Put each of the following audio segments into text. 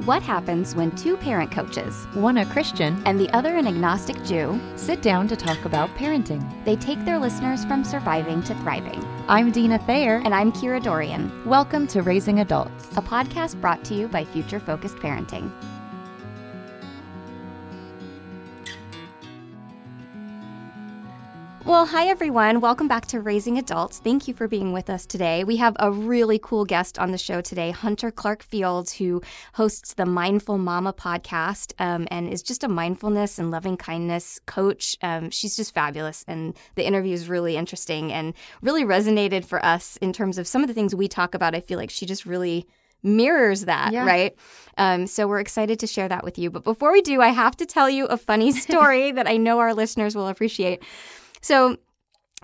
What happens when two parent coaches, one a Christian and the other an agnostic Jew, sit down to talk about parenting? They take their listeners from surviving to thriving. I'm Deana Thayer. And I'm Kira Dorian. Welcome to Raising Adults, a podcast brought to you by Future Focused Parenting. Well, hi everyone. Welcome back to Raising Adults. Thank you for being with us today. We have a really cool guest on the show today, Hunter Clarke-Fields, who hosts the Mindful Mama podcast and is just a mindfulness and loving kindness coach. She's just fabulous, and the interview is really interesting and really resonated for us in terms of some of the things we talk about. I feel like she just really mirrors that, right? So we're excited to share that with you. But before we do, I have to tell you a funny story that I know our listeners will appreciate. So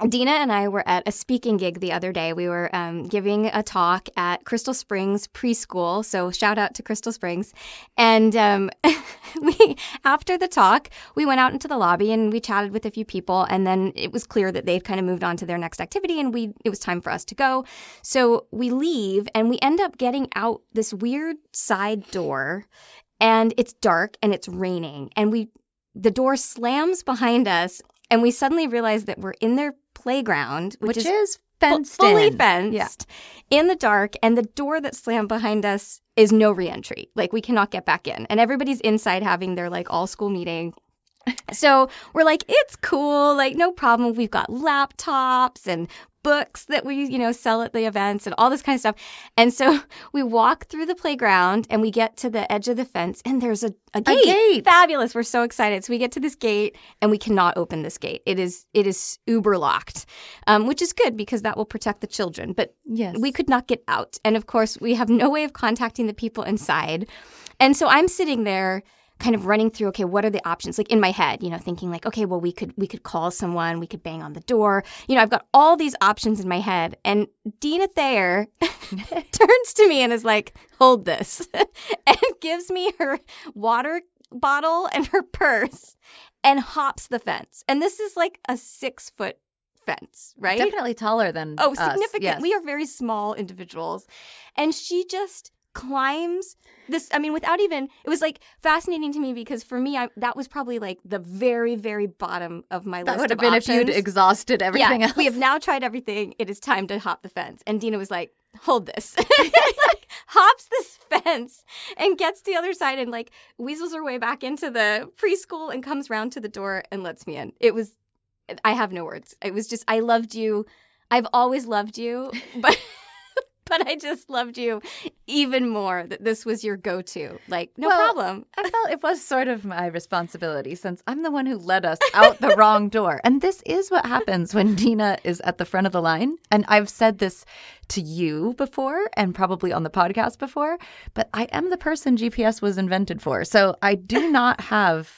Deana and I were at a speaking gig the other day. We were giving a talk at Crystal Springs Preschool, so shout out to Crystal Springs. And after the talk, we went out into the lobby and we chatted with a few people, and then it was clear that they'd kind of moved on to their next activity, and it was time for us to go. So we leave, and we end up getting out this weird side door, and it's dark and it's raining, and the door slams behind us. And we suddenly realized that we're in their playground, which is fenced fully fenced in the dark. And the door that slammed behind us is no reentry. Like, we cannot get back in. And everybody's inside having their, all school meeting. So we're like, it's cool. No problem. We've got laptops and books that we, sell at the events and all this kind of stuff. And so we walk through the playground and we get to the edge of the fence, and there's a gate. Fabulous. We're so excited. So we get to this gate and we cannot open this gate. It is uber locked, which is good because that will protect the children. But yes, we could not get out. And of course, we have no way of contacting the people inside. And so I'm sitting there kind of running through, okay, what are the options? In my head, thinking okay, well, we could call someone, we could bang on the door. I've got all these options in my head. And Deana Thayer turns to me and is like, hold this, and gives me her water bottle and her purse and hops the fence. And this is a 6-foot fence, right? Definitely taller than us. Significant. Yes. We are very small individuals. And she just climbs this, without even, it was fascinating to me because for me, that was probably the very, very bottom of my list. That would have been options. If you'd exhausted everything else. We have now tried everything. It is time to hop the fence. And Deana was like, hold this. Hops this fence and gets to the other side and weasels her way back into the preschool and comes round to the door and lets me in. I have no words. It was just, I loved you. I've always loved you, but I just loved you even more that this was your go-to. No problem. I felt it was sort of my responsibility since I'm the one who led us out the wrong door. And this is what happens when Deana is at the front of the line. And I've said this to you before and probably on the podcast before, but I am the person GPS was invented for. So I do not have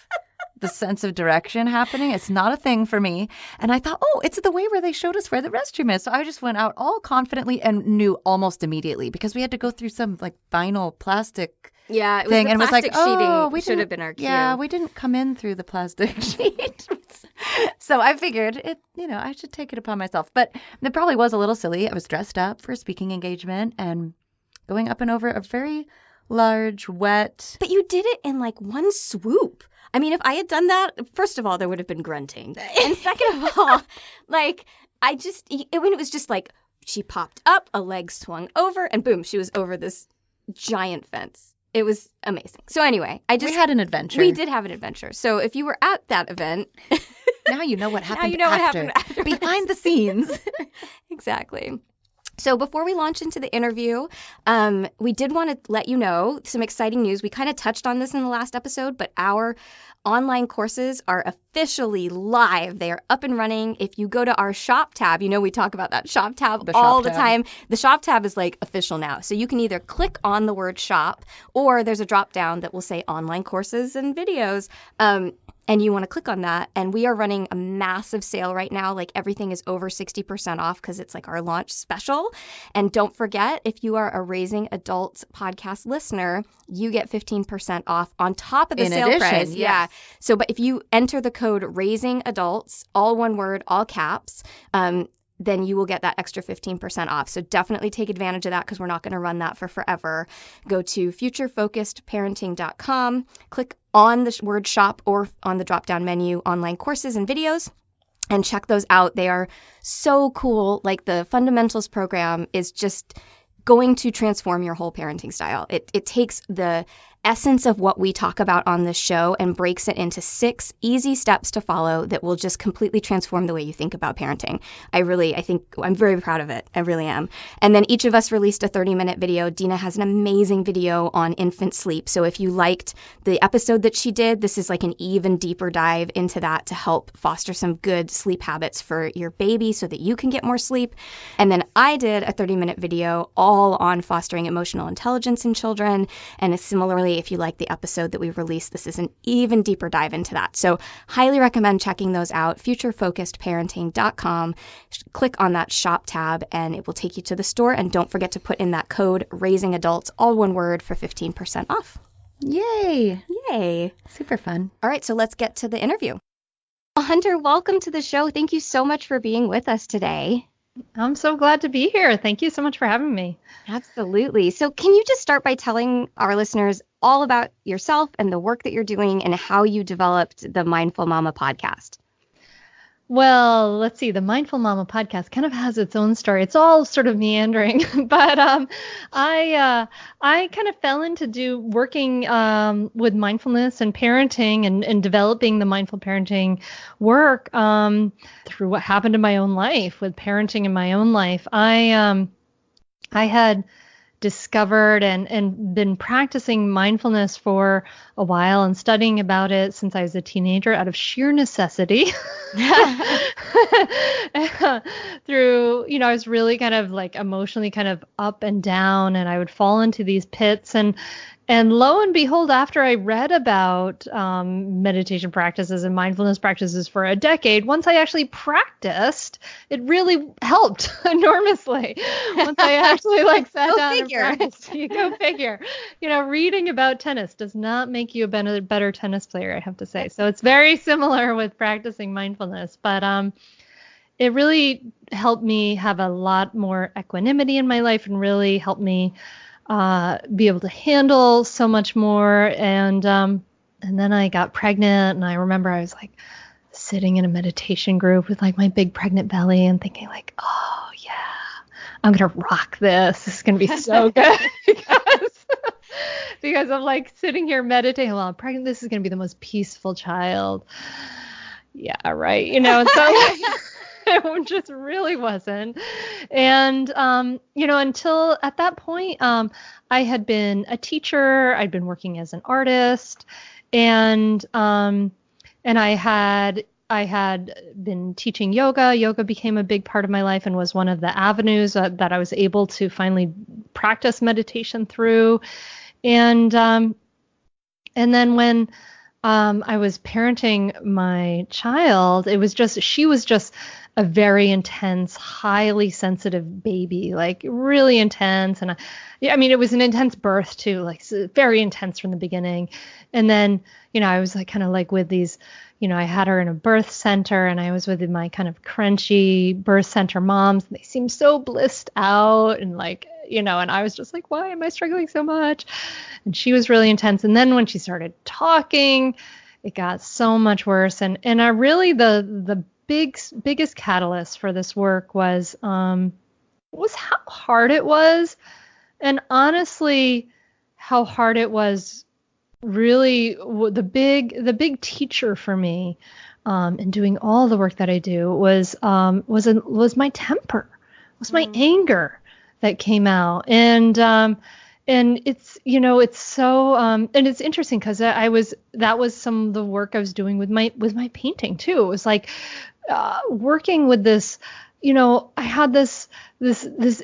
the sense of direction happening. It's not a thing for me. And I thought, it's the way where they showed us where the restroom is. So I just went out all confidently and knew almost immediately because we had to go through some vinyl plastic thing. And it was sheeting we should have been our cue. Yeah, we didn't come in through the plastic sheet. So I figured I should take it upon myself. But it probably was a little silly. I was dressed up for a speaking engagement and going up and over a very large, wet. But you did it in one swoop. If I had done that, first of all, there would have been grunting. And second of all, it was just she popped up, a leg swung over, and boom, she was over this giant fence. It was amazing. So anyway, we had an adventure. We did have an adventure. So if you were at that event, now you know what happened what happened after. Behind the scenes. Exactly. So before we launch into the interview, we did want to let you know some exciting news. We kind of touched on this in the last episode, but our online courses are officially live. They are up and running. If you go to our shop tab, we talk about that shop tab the time. The shop tab is official now. So you can either click on the word shop or there's a drop down that will say online courses and videos. And you want to click on that. And we are running a massive sale right now. Everything is over 60% off because it's our launch special. And don't forget, if you are a Raising Adults podcast listener, you get 15% off on top of the sale price. Yeah. So, but if you enter the code Raising Adults, all one word, all caps, then you will get that extra 15% off. So definitely take advantage of that because we're not going to run that for forever. Go to futurefocusedparenting.com, click on the word shop or on the drop-down menu, online courses and videos, and check those out. They are so cool. Like the fundamentals program is just going to transform your whole parenting style. It takes the essence of what we talk about on this show and breaks it into 6 easy steps to follow that will just completely transform the way you think about parenting. I think I'm very proud of it. I really am. And then each of us released a 30-minute video. Deana has an amazing video on infant sleep. So if you liked the episode that she did, this is like an even deeper dive into that to help foster some good sleep habits for your baby so that you can get more sleep. And then I did a 30-minute video all on fostering emotional intelligence in children. And similarly, if you like the episode that we released, this is an even deeper dive into that. So highly recommend checking those out, futurefocusedparenting.com. Click on that shop tab and it will take you to the store. And don't forget to put in that code Raising Adults, all one word, for 15% off. Yay. Yay. Super fun. All right, so let's get to the interview. Well, Hunter, welcome to the show. Thank you so much for being with us today. I'm so glad to be here. Thank you so much for having me. Absolutely. So can you just start by telling our listeners all about yourself and the work that you're doing and how you developed the Mindful Mama podcast? Well, let's see. The Mindful Mama podcast kind of has its own story. It's all sort of meandering, but I kind of fell into working with mindfulness and parenting and developing the mindful parenting work through what happened in my own life with parenting in my own life. I had discovered and been practicing mindfulness for a while and studying about it since I was a teenager out of sheer necessity. Through, I was really kind of like emotionally kind of up and down, and I would fall into these pits. And lo and behold, after I read about meditation practices and mindfulness practices for a decade, once I actually practiced, it really helped enormously. Once I actually sat down and practiced. Go figure. Reading about tennis does not make you a better tennis player, I have to say. So it's very similar with practicing mindfulness, but it really helped me have a lot more equanimity in my life and really helped me be able to handle so much more. And then I got pregnant, and I remember I was sitting in a meditation group with my big pregnant belly and thinking oh yeah, I'm going to rock this. This is going to be so good because I'm sitting here meditating while I'm pregnant. This is going to be the most peaceful child. Yeah, right. And so it just really wasn't. And, until at that point, I had been a teacher, I'd been working as an artist, and I had been teaching yoga. Yoga became a big part of my life and was one of the avenues that I was able to finally practice meditation through. And then when I was parenting my child, she was just a very intense, highly sensitive baby, really intense. And it was an intense birth too, very intense from the beginning. And then, I was with these, I had her in a birth center, and I was with my kind of crunchy birth center moms, and they seemed so blissed out and and I was just why am I struggling so much? And she was really intense. And then when she started talking, it got so much worse. And I really, the biggest catalyst for this work was how hard it was. And honestly, how hard it was really the big teacher for me in doing all the work that I do was my temper, was my anger that came out. And it's, it's so, and it's interesting because that was some of the work I was doing with my painting too. It was working with this, I had this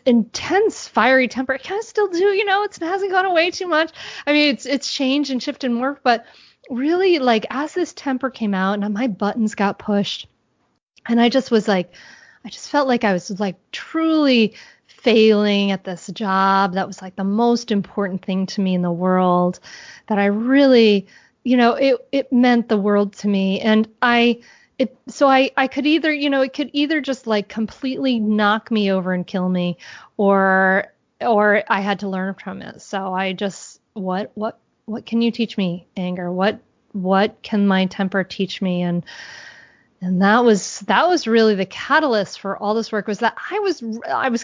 intense fiery temper. I kind of still do, it hasn't gone away too much. It's changed and shifted and worked, but really as this temper came out and my buttons got pushed, and I just felt like I was truly failing at this job that was the most important thing to me in the world, that I really, it meant the world to me. And I could either, it could either just like completely knock me over and kill me, or I had to learn from it. So I just, what can you teach me, anger? What can my temper teach me? And that was really the catalyst for all this work, was that I was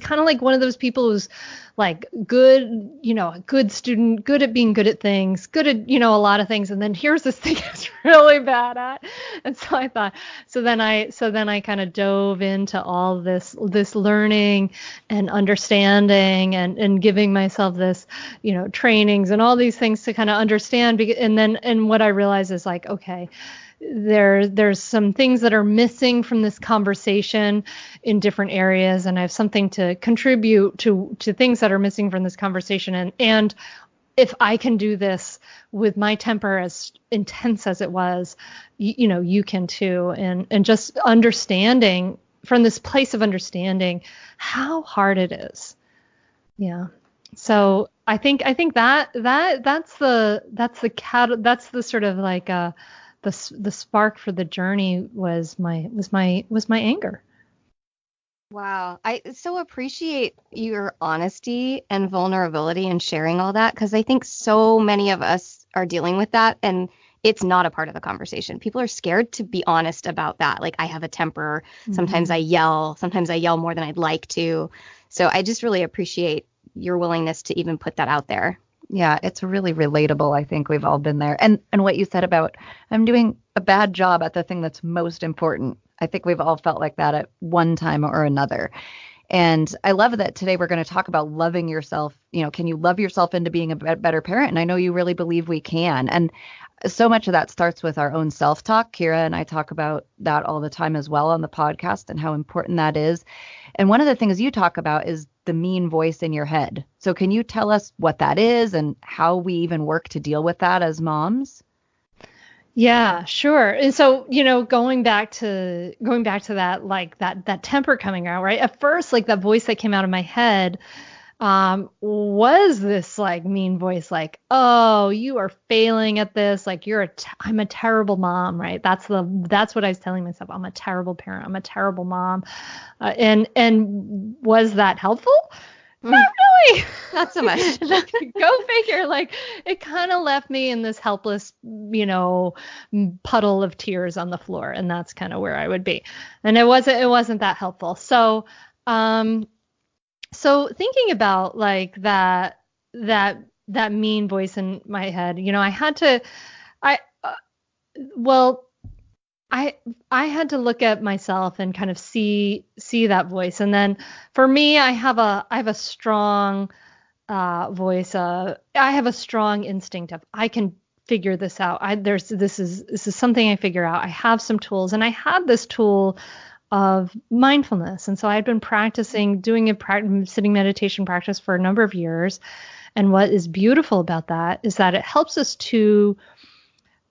kind of like one of those people who's like good, a good student, good at being good at things, good at, a lot of things. And then here's this thing I was really bad at. And so I thought, so then I kind of dove into all this learning and understanding, and giving myself this, trainings and all these things to kind of understand. And what I realized is like, okay, there's some things that are missing from this conversation in different areas, and I have something to contribute to things that are missing from this conversation. And if I can do this with my temper as intense as it was, you can too. And just understanding from this place of understanding how hard it is. Yeah. So I think that's the sort of like the spark for the journey was my anger. Wow. I so appreciate your honesty and vulnerability and sharing all that, because I think so many of us are dealing with that, and it's not a part of the conversation. People are scared to be honest about that. Like, I have a temper. Sometimes I yell. Sometimes I yell more than I'd like to. So I just really appreciate your willingness to even put that out there. Yeah, it's really relatable. I think we've all been there. And what you said about, I'm doing a bad job at the thing that's most important. I think we've all felt like that at one time or another. And I love that today we're going to talk about loving yourself. Can you love yourself into being a better parent? And I know you really believe we can. And so much of that starts with our own self-talk. Kira and I talk about that all the time as well on the podcast, and how important that is. And one of the things you talk about is the mean voice in your head. So can you tell us what that is and how we even work to deal with that as moms? Yeah, sure. And so, going back to that, like that temper coming out, right? At first, like that voice that came out of my head was this like mean voice, like, oh, you are failing at this. Like I'm a terrible mom, right? That's what I was telling myself. I'm a terrible parent. I'm a terrible mom. And was that helpful? Not really. Not so much. Go figure. Like, it kind of left me in this helpless, puddle of tears on the floor, and that's kind of where I would be. And it wasn't that helpful. So, so thinking about like that mean voice in my head, I had to look at myself and kind of see that voice. And then for me, I have a strong voice. I have a strong instinct of, I can figure this out. This is something I figure out. I have some tools, and I had this tool of mindfulness. And so I'd been practicing, doing a sitting meditation practice for a number of years. And what is beautiful about that is that it helps us to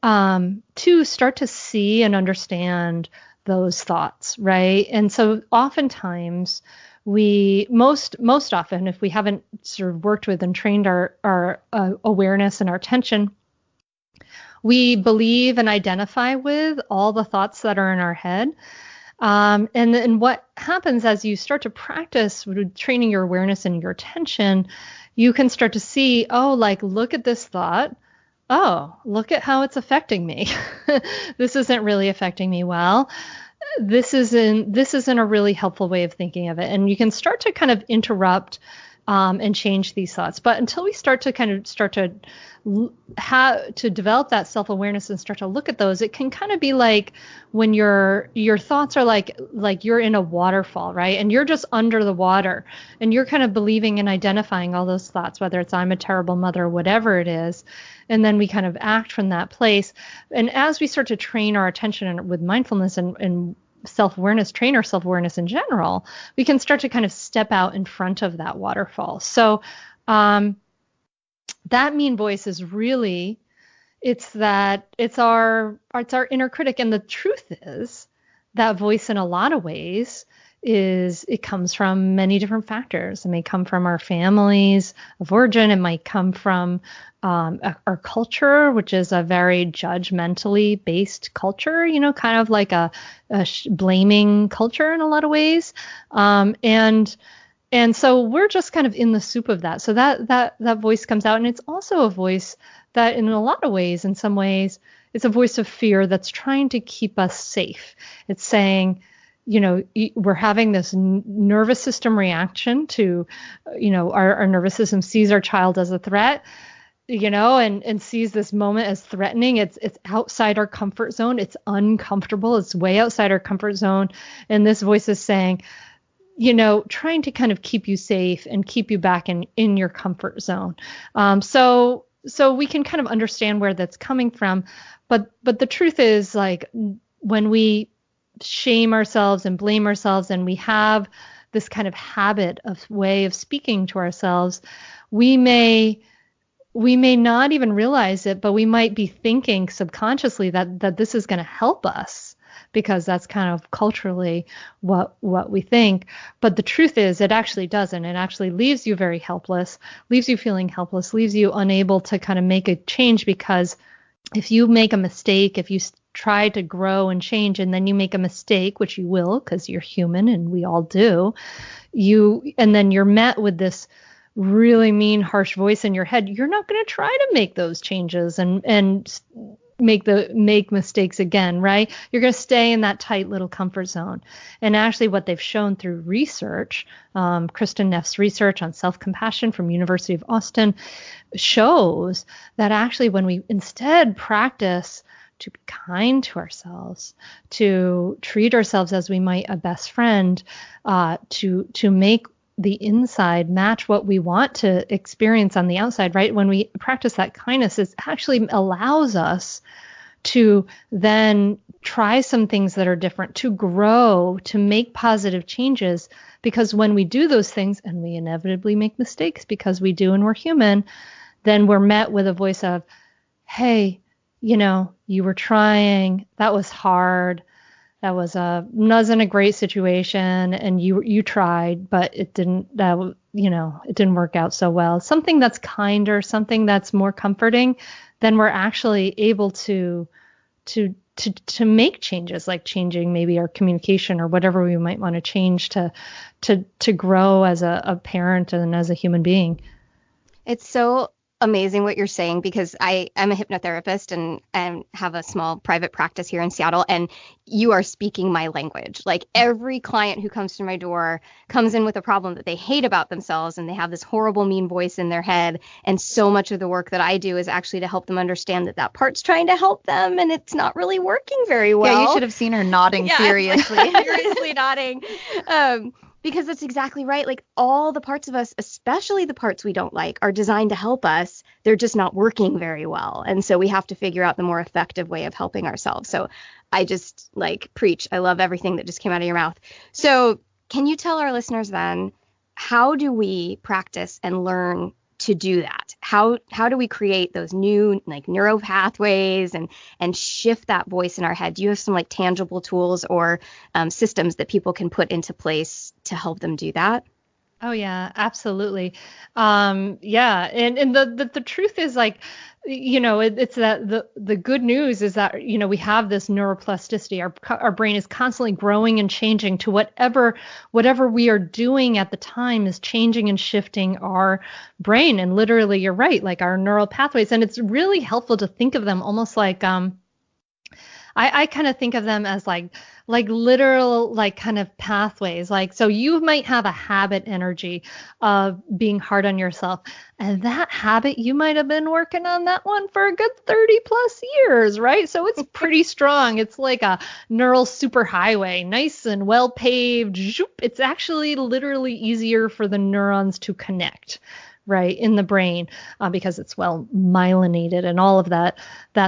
start to see and understand those thoughts, right? And so oftentimes most often, if we haven't sort of worked with and trained our awareness and our attention, we believe and identify with all the thoughts that are in our head. And then what happens as you start to practice with training your awareness and your attention, you can start to see, oh, like, look at this thought. Oh, look at how it's affecting me. This isn't really affecting me well. This isn't a really helpful way of thinking of it. And you can start to kind of interrupt and change these thoughts. But until we start to develop that self-awareness and start to look at those, it can kind of be like when your thoughts are like you're in a waterfall, right? And you're just under the water, and you're kind of believing and identifying all those thoughts, whether it's I'm a terrible mother or whatever it is. And then we kind of act from that place. And as we start to train our attention with mindfulness and self-awareness, train our self-awareness in general, we can start to kind of step out in front of that waterfall. So that mean voice is really, it's our inner critic. And the truth is that voice in a lot of ways it comes from many different factors. It may come from our families of origin. It might come from our culture, which is a very judgmentally based culture, kind of like a blaming culture in a lot of ways. And so we're just kind of in the soup of that. So that voice comes out, and it's also a voice that in a lot of ways, in some ways, it's a voice of fear that's trying to keep us safe. It's saying, we're having this nervous system reaction to, our nervous system sees our child as a threat, and sees this moment as threatening. It's outside our comfort zone. It's uncomfortable. It's way outside our comfort zone. And this voice is saying, trying to kind of keep you safe and keep you back in your comfort zone. So we can kind of understand where that's coming from. But the truth is, like, when we shame ourselves and blame ourselves, and we have this kind of habit of way of speaking to ourselves, we may not even realize it, but we might be thinking subconsciously that this is going to help us, because that's kind of culturally what we think. But the truth is, it actually doesn't. It actually leaves you very helpless, leaves you feeling helpless, leaves you unable to kind of make a change, because if you make a mistake, if you try to grow and change, and then you make a mistake, which you will, because you're human and we all do, and then you're met with this really mean, harsh voice in your head, you're not going to try to make those changes and make mistakes again, right? You're going to stay in that tight little comfort zone. And actually what they've shown through research, Kristen Neff's research on self-compassion from University of Austin, shows that actually when we instead practice to be kind to ourselves, to treat ourselves as we might a best friend, to make the inside match what we want to experience on the outside, right? When we practice that kindness, it actually allows us to then try some things that are different, to grow, to make positive changes. Because when we do those things, and we inevitably make mistakes because we do and we're human, then we're met with a voice of, hey, you were trying, that was hard. That wasn't a great situation, and you tried, but it didn't work out so well. Something that's kinder, something that's more comforting, then we're actually able to make changes, like changing maybe our communication or whatever we might want to change to grow as a parent and as a human being. It's so amazing what you're saying, because I'm a hypnotherapist and have a small private practice here in Seattle, and you are speaking my language. Like, every client who comes to my door comes in with a problem that they hate about themselves, and they have this horrible, mean voice in their head. And so much of the work that I do is actually to help them understand that part's trying to help them, and it's not really working very well. Yeah, you should have seen her nodding furiously. Furiously nodding. Because that's exactly right. Like, all the parts of us, especially the parts we don't like, are designed to help us. They're just not working very well. And so we have to figure out the more effective way of helping ourselves. So I just preach. I love everything that just came out of your mouth. So can you tell our listeners then, how do we practice and learn to do that? How do we create those new neuro pathways and shift that voice in our head? Do you have some tangible tools or systems that people can put into place to help them do that? Oh yeah, absolutely. Yeah. And the truth is, it's that the good news is that, we have this neuroplasticity. Our brain is constantly growing and changing to whatever we are doing at the time is changing and shifting our brain. And literally, you're right, like our neural pathways. And it's really helpful to think of them almost like, I kind of think of them as like literal, kind of pathways. So you might have a habit energy of being hard on yourself. And that habit, you might have been working on that one for a good 30 plus years, right? So it's pretty strong. It's like a neural superhighway, nice and well paved. It's actually literally easier for the neurons to connect, right, in the brain, because it's well myelinated and all of that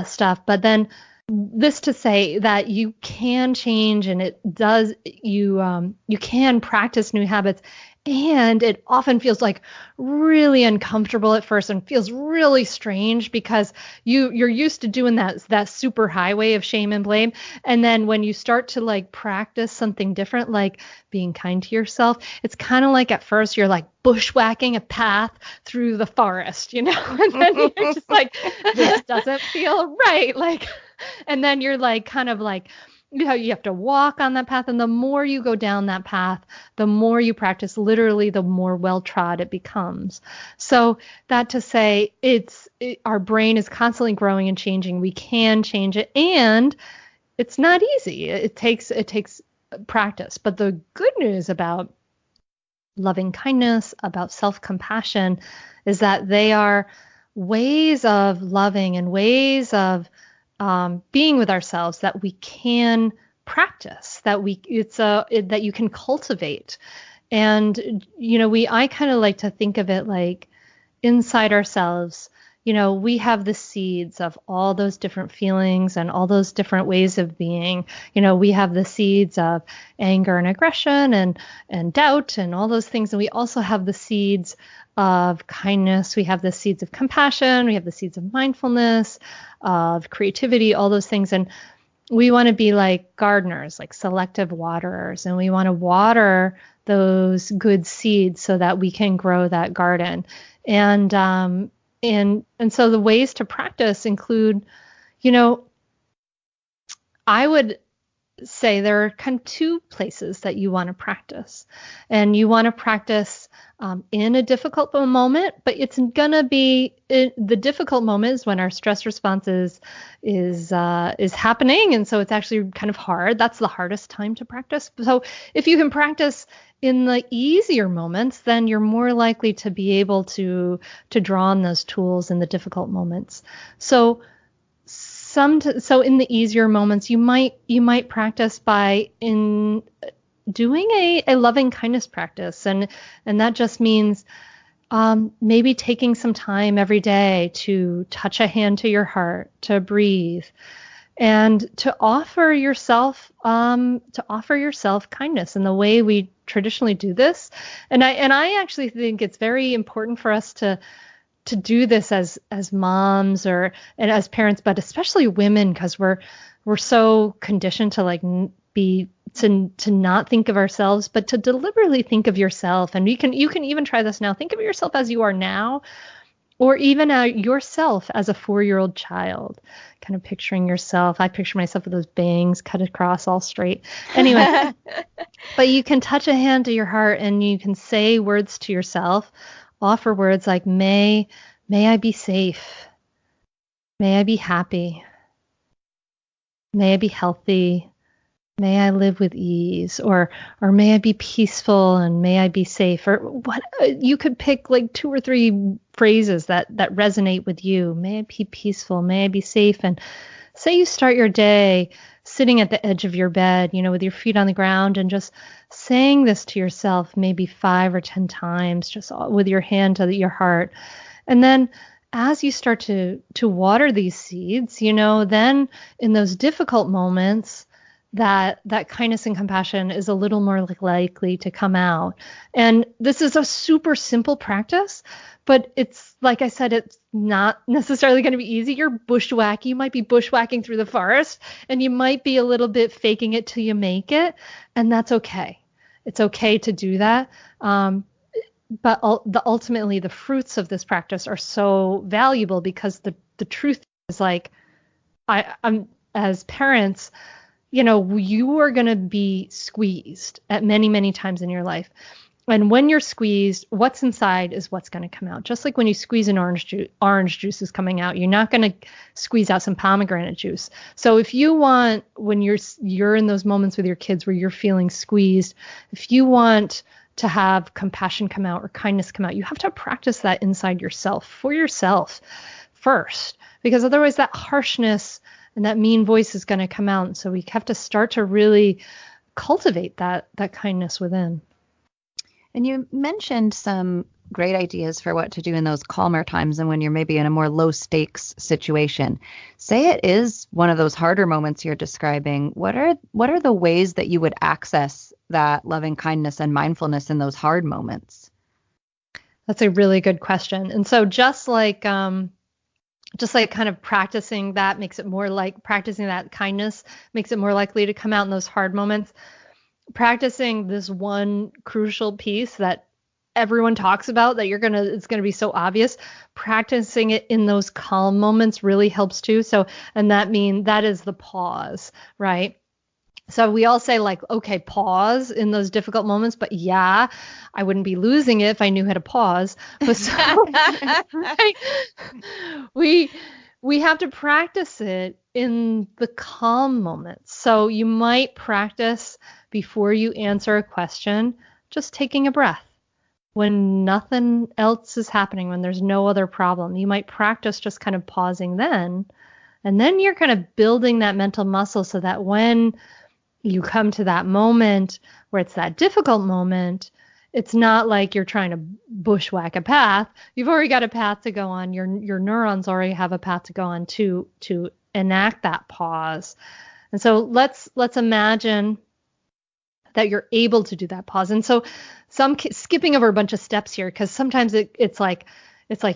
stuff. But then this to say that you can change, and it does, you can practice new habits And it often feels like really uncomfortable at first and feels really strange because you're used to doing that super highway of shame and blame. And then when you start to like practice something different, like being kind to yourself, it's kind of like at first you're like bushwhacking a path through the forest, and then you're just like, this doesn't feel right. Like, and then you're like kind of like, you have to walk on that path. And the more you go down that path, the more you practice, literally, the more well-trod it becomes. So that to say, our brain is constantly growing and changing. We can change it. And it's not easy. It takes practice. But the good news about loving kindness, about self-compassion, is that they are ways of loving and ways of being with ourselves that we can practice, that you can cultivate. And, I kind of like to think of it like inside ourselves, we have the seeds of all those different feelings and all those different ways of being. We have the seeds of anger and aggression and doubt and all those things. And we also have the seeds of kindness. We have the seeds of compassion. We have the seeds of mindfulness, of creativity, all those things. And we want to be like gardeners, like selective waterers. And we want to water those good seeds so that we can grow that garden. And so the ways to practice include, I would say there are kind of two places that you want to practice. And you want to practice in a difficult moment, but it's going to be the difficult moment is when our stress response is happening. And so it's actually kind of hard. That's the hardest time to practice. So if you can practice in the easier moments, then you're more likely to be able to draw on those tools in the difficult moments. So in the easier moments, you might practice by doing a loving kindness practice, and that just means maybe taking some time every day to touch a hand to your heart, to breathe, and to offer yourself kindness in the way we traditionally do this. And I actually think it's very important for us to do this as moms and as parents, but especially women, because we're so conditioned to like to not think of ourselves, but to deliberately think of yourself. And you can even try this now. Think of yourself as you are now, or even yourself as a 4-year-old child, kind of picturing yourself. I picture myself with those bangs cut across all straight. Anyway, but you can touch a hand to your heart and you can say words to yourself. Offer words like, may I be safe. May I be happy. May I be healthy. May I live with ease, or may I be peaceful and may I be safe, or what you could pick like 2 or 3 phrases that resonate with you. May I be peaceful. May I be safe. And say you start your day sitting at the edge of your bed, with your feet on the ground and just saying this to yourself maybe 5 or 10 times, just with your hand to your heart. And then as you start to water these seeds, then in those difficult moments, that kindness and compassion is a little more likely to come out. And this is a super simple practice, but it's, like I said, it's not necessarily going to be easy. You might be bushwhacking through the forest, and you might be a little bit faking it till you make it, and that's okay. It's okay to do that. But ultimately, the fruits of this practice are so valuable because the truth is, like, I'm as parents, you are going to be squeezed at many, many times in your life. And when you're squeezed, what's inside is what's going to come out. Just like when you squeeze an orange juice is coming out. You're not going to squeeze out some pomegranate juice. So if you want, when you're in those moments with your kids where you're feeling squeezed, if you want to have compassion come out or kindness come out, you have to practice that inside yourself, for yourself first, because otherwise that harshness and that mean voice is going to come out. And so we have to start to really cultivate that kindness within. And you mentioned some great ideas for what to do in those calmer times and when you're maybe in a more low stakes situation. Say it is one of those harder moments you're describing. What are the ways that you would access that loving kindness and mindfulness in those hard moments? That's a really good question. And so just like kind of practicing that makes it more like practicing that kindness makes it more likely to come out in those hard moments. Practicing this one crucial piece that everyone talks about that it's going to be so obvious, practicing it in those calm moments really helps too. So, and that is the pause, right? So we all say like, okay, pause in those difficult moments, but yeah, I wouldn't be losing it if I knew how to pause. But so, right? We have to practice it in the calm moments. So you might practice before you answer a question, just taking a breath. When nothing else is happening, when there's no other problem, you might practice just kind of pausing then. And then you're kind of building that mental muscle so that when you come to that moment where it's that difficult moment, it's not like you're trying to bushwhack a path. You've already got a path to go on. Your neurons already have a path to go on to enact that pause. And so let's imagine that you're able to do that pause. And so I'm skipping over a bunch of steps here because sometimes it's like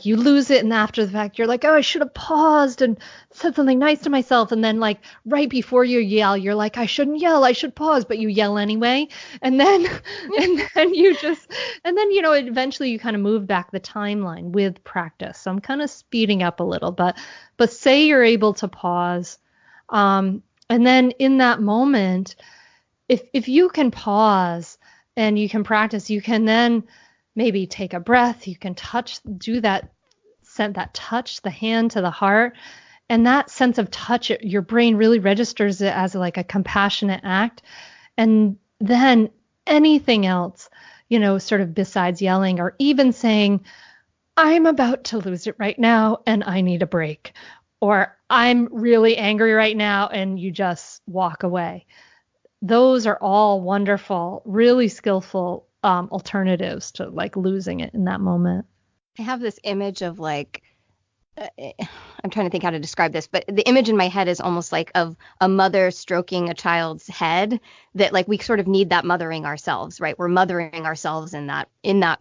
you lose it, and after the fact you're like, oh, I should have paused and said something nice to myself, and then like right before you yell, you're like, I shouldn't yell, I should pause, but you yell anyway, and then eventually you kind of move back the timeline with practice. So I'm kind of speeding up a little, but say you're able to pause, and then in that moment, if you can pause and you can practice, you can then maybe take a breath, you can send that touch, the hand to the heart. And that sense of touch, your brain really registers it as like a compassionate act. And then anything else, sort of besides yelling or even saying, I'm about to lose it right now and I need a break, or I'm really angry right now, and you just walk away. Those are all wonderful, really skillful alternatives to like losing it in that moment. I have this image of like, I'm trying to think how to describe this, but the image in my head is almost like of a mother stroking a child's head, that like we sort of need that mothering ourselves, right? We're mothering ourselves in that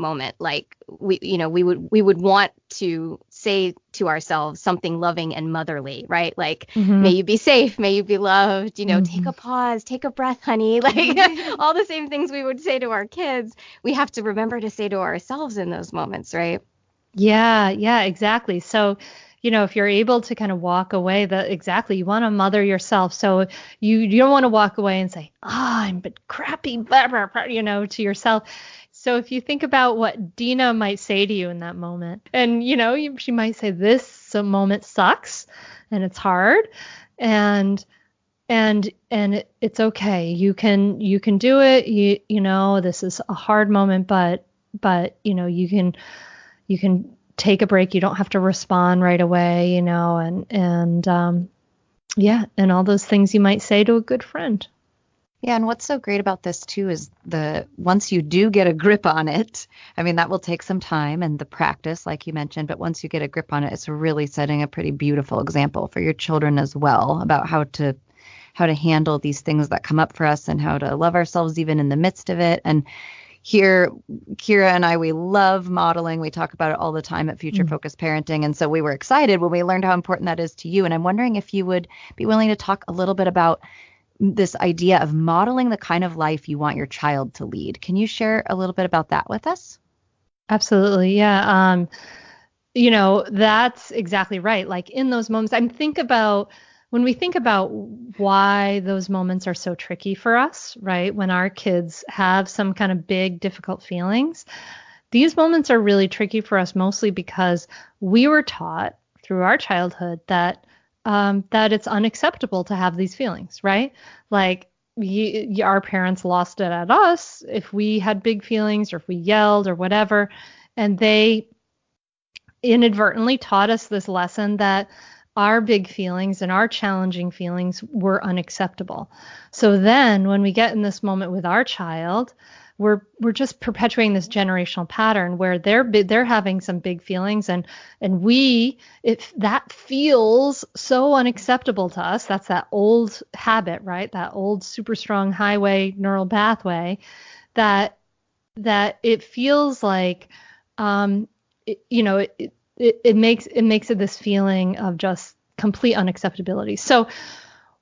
moment. Like we would want to say to ourselves something loving and motherly, right? Like, may you be safe, may you be loved, take a pause, take a breath, honey. Like all the same things we would say to our kids, we have to remember to say to ourselves in those moments, right? Yeah, exactly. So, if you're able to kind of walk away, you want to mother yourself. So you don't want to walk away and say, I'm but crappy, blah, blah, blah, to yourself. So if you think about what Deana might say to you in that moment, and, she might say, this moment sucks and it's hard, and it's okay. You can do it. This is a hard moment, but you can take a break. You don't have to respond right away, and all those things you might say to a good friend. Yeah, and what's so great about this too is once you do get a grip on it, I mean, that will take some time and the practice, like you mentioned, but once you get a grip on it, it's really setting a pretty beautiful example for your children as well about how to handle these things that come up for us and how to love ourselves even in the midst of it. And here, Kira and I, we love modeling. We talk about it all the time at Future Focused Parenting. And so we were excited when we learned how important that is to you. And I'm wondering if you would be willing to talk a little bit about this idea of modeling the kind of life you want your child to lead. Can you share a little bit about that with us? Absolutely. Yeah. That's exactly right. Like in those moments, when we think about why those moments are so tricky for us, right? When our kids have some kind of big, difficult feelings, these moments are really tricky for us, mostly because we were taught through our childhood that it's unacceptable to have these feelings, right? Like our parents lost it at us if we had big feelings or if we yelled or whatever. And they inadvertently taught us this lesson that our big feelings and our challenging feelings were unacceptable. So then when we get in this moment with our child, we're just perpetuating this generational pattern where they're having some big feelings, and if that feels so unacceptable to us, that's that old habit, right? That old super strong highway neural pathway that it feels like, it makes it this feeling of just complete unacceptability. So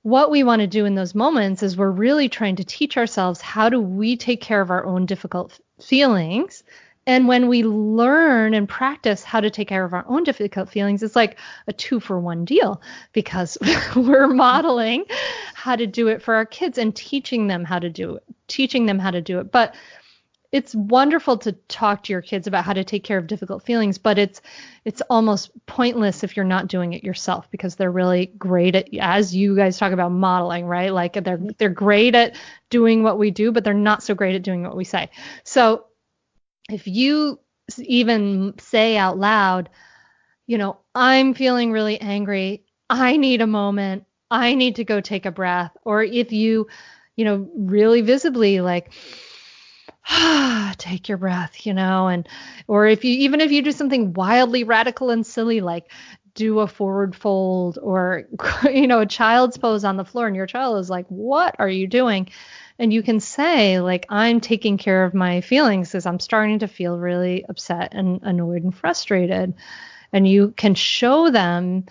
what we want to do in those moments is we're really trying to teach ourselves, how do we take care of our own difficult feelings? And when we learn and practice how to take care of our own difficult feelings, it's like a 2-for-1 deal, because we're modeling how to do it for our kids and teaching them how to do it. But it's wonderful to talk to your kids about how to take care of difficult feelings, but it's almost pointless if you're not doing it yourself, because they're really great at, as you guys talk about, modeling, right? Like they're great at doing what we do, but they're not so great at doing what we say. So if you even say out loud, I'm feeling really angry, I need a moment, I need to go take a breath, or if you really visibly, like, take your breath, or if you do something wildly radical and silly, like do a forward fold, or, a child's pose on the floor, and your child is like, what are you doing? And you can say, like, I'm taking care of my feelings because I'm starting to feel really upset and annoyed and frustrated. And you can show them,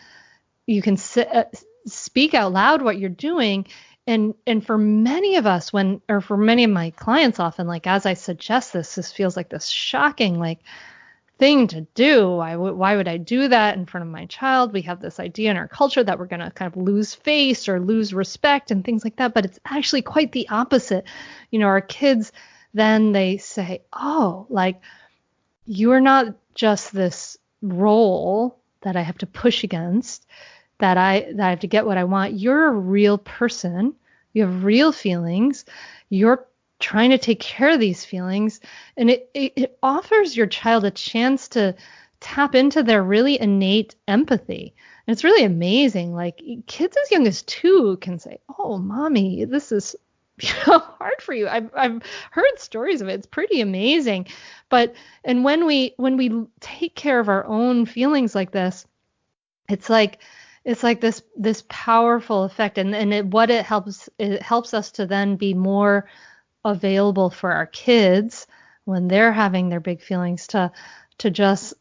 you can speak out loud what you're doing. And for many of us, for many of my clients often, like, as I suggest this feels like this shocking, like, thing to do. Why would I do that in front of my child? We have this idea in our culture that we're going to kind of lose face or lose respect and things like that. But it's actually quite the opposite. Our kids, then they say, oh, like, you're not just this role that I have to push against, that I have to get what I want. You're a real person. You have real feelings. You're trying to take care of these feelings. And it offers your child a chance to tap into their really innate empathy. And it's really amazing. Like, kids as young as 2 can say, oh, mommy, this is hard for you. I've heard stories of it. It's pretty amazing. And when we take care of our own feelings like this, it's like this powerful effect, and it helps us to then be more available for our kids when they're having their big feelings, to just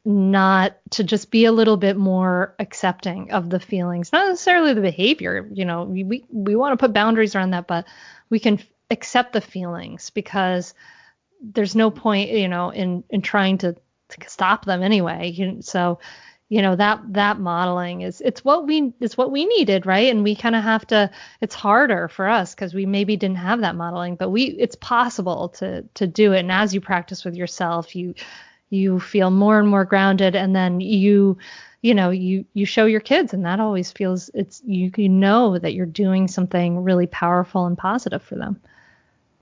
be a little bit more accepting of the feelings, not necessarily the behavior. We want to put boundaries around that, but we can accept the feelings, because there's no point, in trying to stop them anyway. So that modeling it's what we needed, right? And we kind of have to, it's harder for us because we maybe didn't have that modeling, but it's possible to do it. And as you practice with yourself, you feel more and more grounded, and then you show your kids, and that always feels, you know that you're doing something really powerful and positive for them.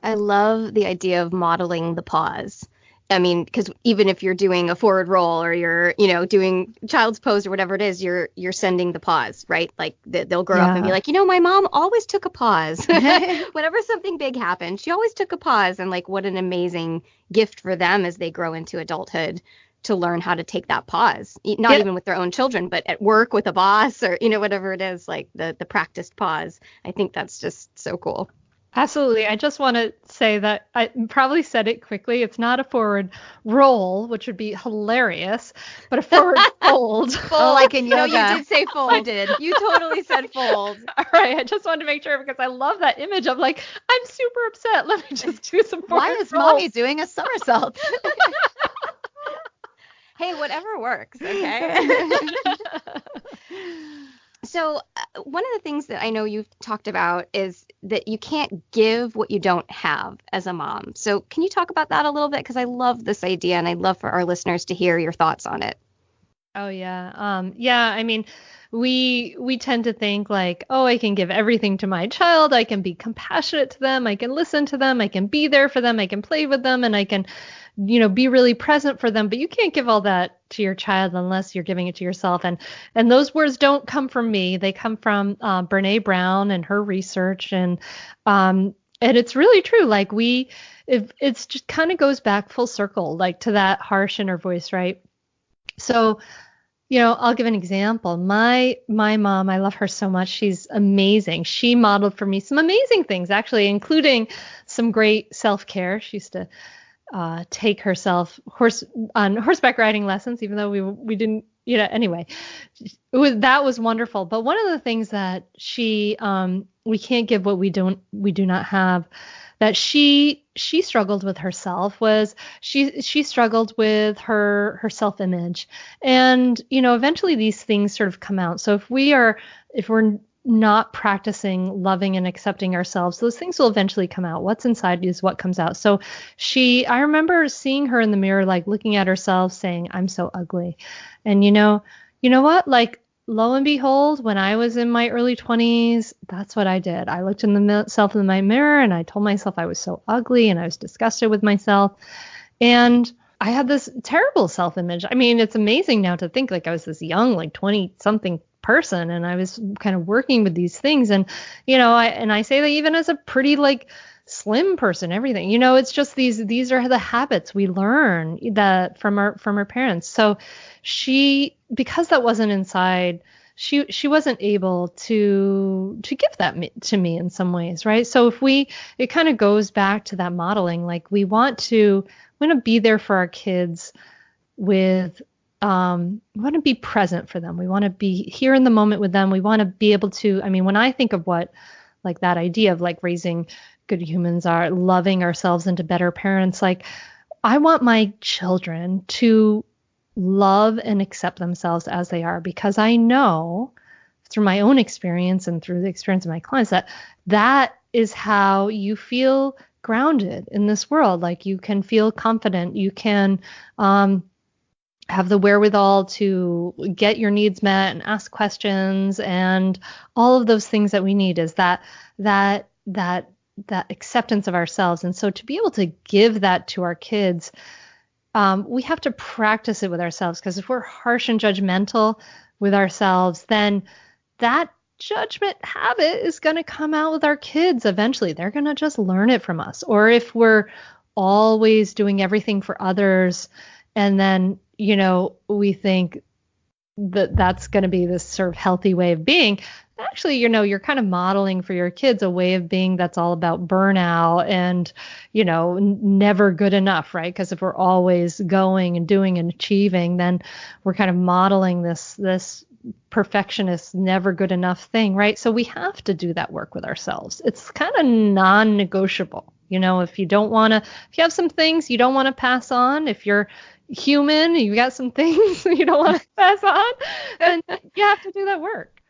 I love the idea of modeling the pause. I mean, because even if you're doing a forward roll, or you're, doing child's pose or whatever it is, you're sending the pause, right? Like they'll grow up and be like, my mom always took a pause. Whenever something big happened, she always took a pause. And like, what an amazing gift for them as they grow into adulthood to learn how to take that pause, not even with their own children, but at work with a boss, or, whatever it is, like the practiced pause. I think that's just so cool. Absolutely. I just want to say that I probably said it quickly. It's not a forward roll, which would be hilarious, but a forward fold. Oh, like in yoga. No, you did say fold. I did. You totally said fold. All right. I just wanted to make sure, because I love that image of, like, I'm super upset. Let me just do some forward Why is rolls. mommy doing a somersault? Hey, whatever works, okay? So one of the things that I know you've talked about is that you can't give what you don't have as a mom. So can you talk about that a little bit? Because I love this idea, and I'd love for our listeners to hear your thoughts on it. Oh, yeah. Yeah, I mean, we tend to think like, oh, I can give everything to my child. I can be compassionate to them. I can listen to them. I can be there for them. I can play with them, and I can, be really present for them. But you can't give all that to your child unless you're giving it to yourself. And those words don't come from me. They come from Brene Brown and her research. And And it's really true. Like it's just kind of goes back full circle, like to that harsh inner voice, right? So, I'll give an example. My mom, I love her so much. She's amazing. She modeled for me some amazing things, actually, including some great self-care. She used to take herself on horseback riding lessons, even though we didn't, anyway, that was wonderful. But one of the things that we can't give what we do not have, that she struggled with herself, was she struggled with her self-image. And, eventually these things sort of come out. So if we're not practicing loving and accepting ourselves, those things will eventually come out. What's inside is what comes out. So I remember seeing her in the mirror, like looking at herself saying, I'm so ugly. And you know what? Like, lo and behold, when I was in my early 20s, that's what I did. I looked in myself in my mirror and I told myself I was so ugly and I was disgusted with myself. And I had this terrible self-image. I mean, it's amazing now to think like I was this young, like 20 something person, and I was kind of working with these things. And, I say that even as a pretty like slim person, everything, it's just these are the habits we learn that from our parents. So because that wasn't inside, she wasn't able to give that to me in some ways, right? So it kind of goes back to that modeling. Like we want to be there for our kids with, we want to be present for them. We want to be here in the moment with them. We want to be able to, I mean, when I think of what, like that idea of like raising good humans are, loving ourselves into better parents, like I want my children to love and accept themselves as they are, because I know through my own experience and through the experience of my clients that is how you feel grounded in this world. Like you can feel confident, you can have the wherewithal to get your needs met and ask questions, and all of those things that we need is that acceptance of ourselves. And so to be able to give that to our kids, we have to practice it with ourselves, because if we're harsh and judgmental with ourselves, then that judgment habit is going to come out with our kids eventually. They're going to just learn it from us. Or if we're always doing everything for others, and then, we think that that's going to be this sort of healthy way of being, actually, you're kind of modeling for your kids a way of being that's all about burnout and, never good enough, right? Because if we're always going and doing and achieving, then we're kind of modeling this perfectionist, never good enough thing, right? So we have to do that work with ourselves. It's kind of non-negotiable. If you have some things you don't want to pass on, if you're human, you got some things you don't want to pass on, then you have to do that work.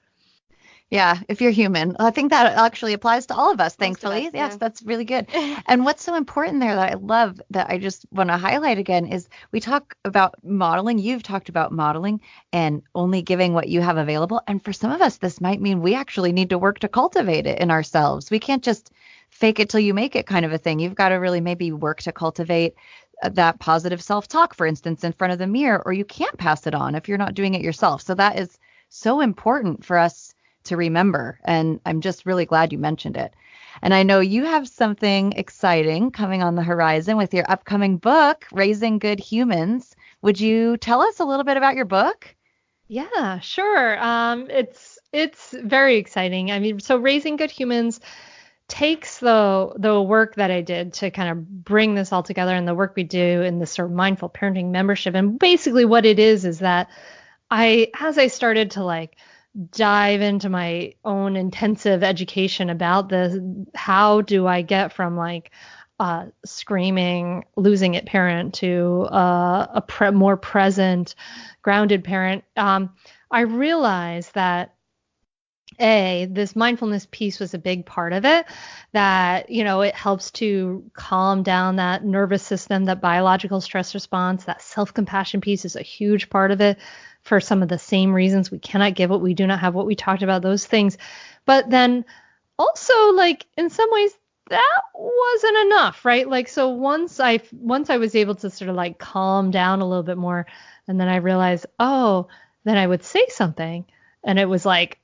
Yeah, if you're human. I think that actually applies to all of us, thankfully. Yes, yeah. That's really good. And what's so important there that I love, that I just want to highlight again, is we talk about modeling. You've talked about modeling and only giving what you have available. And for some of us, this might mean we actually need to work to cultivate it in ourselves. We can't just fake it till you make it kind of a thing. You've got to really maybe work to cultivate that positive self-talk, for instance, in front of the mirror, or you can't pass it on if you're not doing it yourself. So that is so important for us to remember. And I'm just really glad you mentioned it. And I know you have something exciting coming on the horizon with your upcoming book, Raising Good Humans. Would you tell us a little bit about your book? Yeah, sure. It's very exciting. I mean, so Raising Good Humans takes the work that I did to kind of bring this all together, and the work we do in this sort of mindful parenting membership. And basically what it is that as I started to like dive into my own intensive education about this, how do I get from like screaming, losing it parent to more present, grounded parent, I realized that this mindfulness piece was a big part of it, that, it helps to calm down that nervous system, that biological stress response. That self-compassion piece is a huge part of it for some of the same reasons. We cannot give what we do not have, what we talked about, those things. But then also, like, in some ways, that wasn't enough, right? Like, so once I was able to sort of like calm down a little bit more, and then I realized, then I would say something, and it was like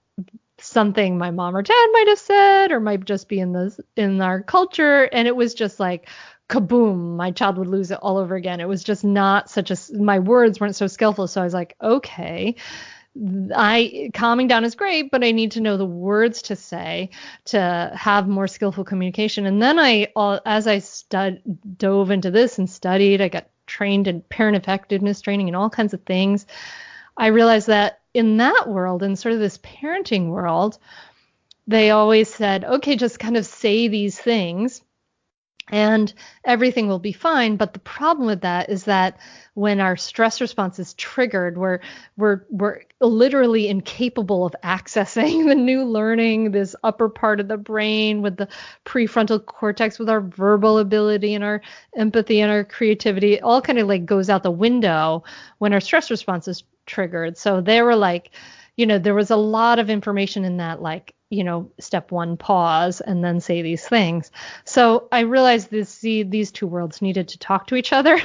something my mom or dad might have said, or might just be in our culture. And it was just like, kaboom, my child would lose it all over again. It was just not my words weren't so skillful. So I was like, okay, calming down is great, but I need to know the words to say to have more skillful communication. And then as I dove into this and studied, I got trained in parent effectiveness training and all kinds of things. I realized that in that world, in sort of this parenting world, they always said, okay, just kind of say these things and everything will be fine. But the problem with that is that when our stress response is triggered, we're literally incapable of accessing the new learning, this upper part of the brain with the prefrontal cortex, with our verbal ability and our empathy and our creativity. It all kind of like goes out the window when our stress response is triggered. So they were like, there was a lot of information in that, like, step one, pause, and then say these things. So I realized these two worlds needed to talk to each other.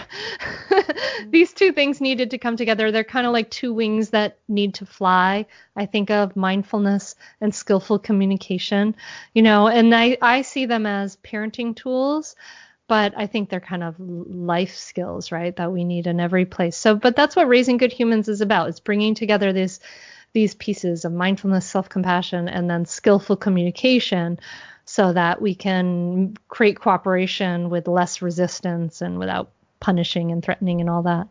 These two things needed to come together. They're kind of like two wings that need to fly. I think of mindfulness and skillful communication, and I see them as parenting tools, but I think they're kind of life skills, right, that we need in every place. So, but that's what Raising Good Humans is about. It's bringing together these pieces of mindfulness, self-compassion, and then skillful communication so that we can create cooperation with less resistance and without punishing and threatening and all that.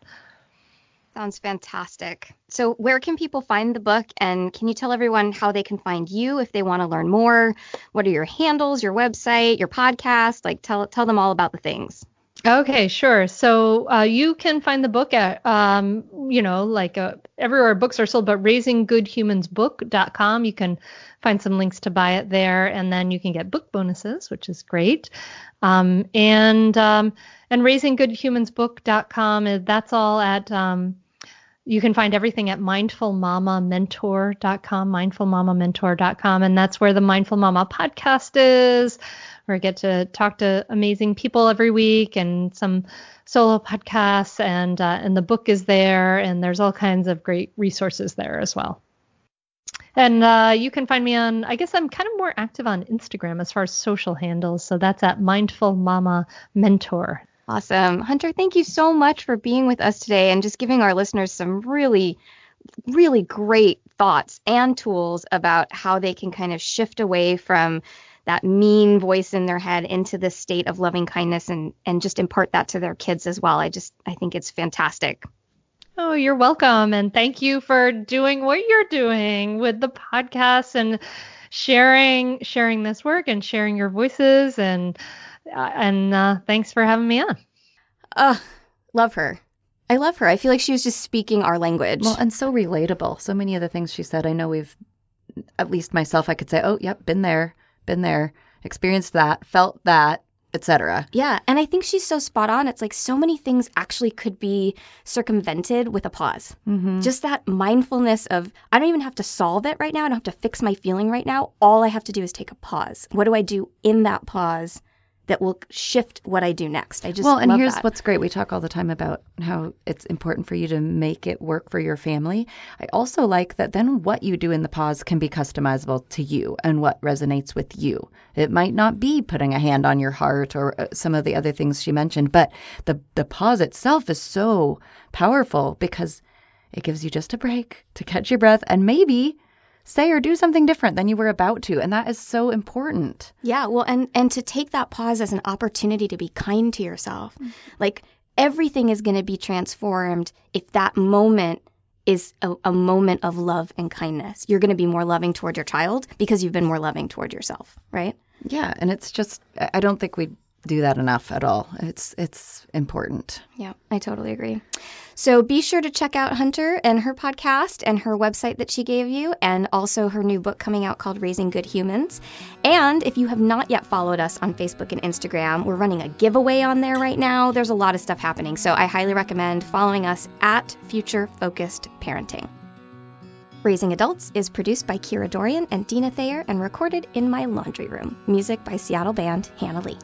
Sounds fantastic. So where can people find the book, and can you tell everyone how they can find you if they want to learn more? What are your handles, your website, your podcast? Like tell them all about the things. Okay, sure. So you can find the book at, everywhere books are sold, but raisinggoodhumansbook.com. You can find some links to buy it there, and then you can get book bonuses, which is great. And raisinggoodhumansbook.com, that's all at, you can find everything at mindfulmamamentor.com, and that's where the Mindful Mama podcast is, where I get to talk to amazing people every week and some solo podcasts, and the book is there, and there's all kinds of great resources there as well. And you can find me on, I guess I'm kind of more active on Instagram as far as social handles, so that's at Mindful Mama Mentor. Awesome. Hunter, thank you so much for being with us today and just giving our listeners some really, really great thoughts and tools about how they can kind of shift away from that mean voice in their head into this state of loving kindness and just impart that to their kids as well. I think it's fantastic. Oh, you're welcome. And thank you for doing what you're doing with the podcast and sharing this work and sharing your voices, and thanks for having me on. Love her. I love her. I feel like she was just speaking our language. Well, and so relatable. So many of the things she said, I know at least myself, I could say, oh, yep, been there, experienced that, felt that, etc. Yeah. And I think she's so spot on. It's like so many things actually could be circumvented with a pause. Mm-hmm. Just that mindfulness of, I don't even have to solve it right now. I don't have to fix my feeling right now. All I have to do is take a pause. What do I do in that pause that will shift what I do next? I just love that. Well, and here's what's great. We talk all the time about how it's important for you to make it work for your family. I also like that then what you do in the pause can be customizable to you and what resonates with you. It might not be putting a hand on your heart or some of the other things she mentioned, but the pause itself is so powerful because it gives you just a break to catch your breath and maybe say or do something different than you were about to. And that is so important. Yeah, well, and to take that pause as an opportunity to be kind to yourself. Mm-hmm. Like everything is going to be transformed if that moment is a moment of love and kindness. You're going to be more loving toward your child because you've been more loving toward yourself, right? Yeah, and it's just, I don't think we do that enough at all. It's important. Yeah, I totally agree. So be sure to check out Hunter and her podcast and her website that she gave you, and also her new book coming out called Raising Good Humans. And if you have not yet followed us on Facebook and Instagram, we're running a giveaway on there right now. There's a lot of stuff happening, so I highly recommend following us at Future Focused Parenting. Raising Adults is produced by Kira Dorian and Deana Thayer and recorded in my laundry room. Music by Seattle band Hannah Lee.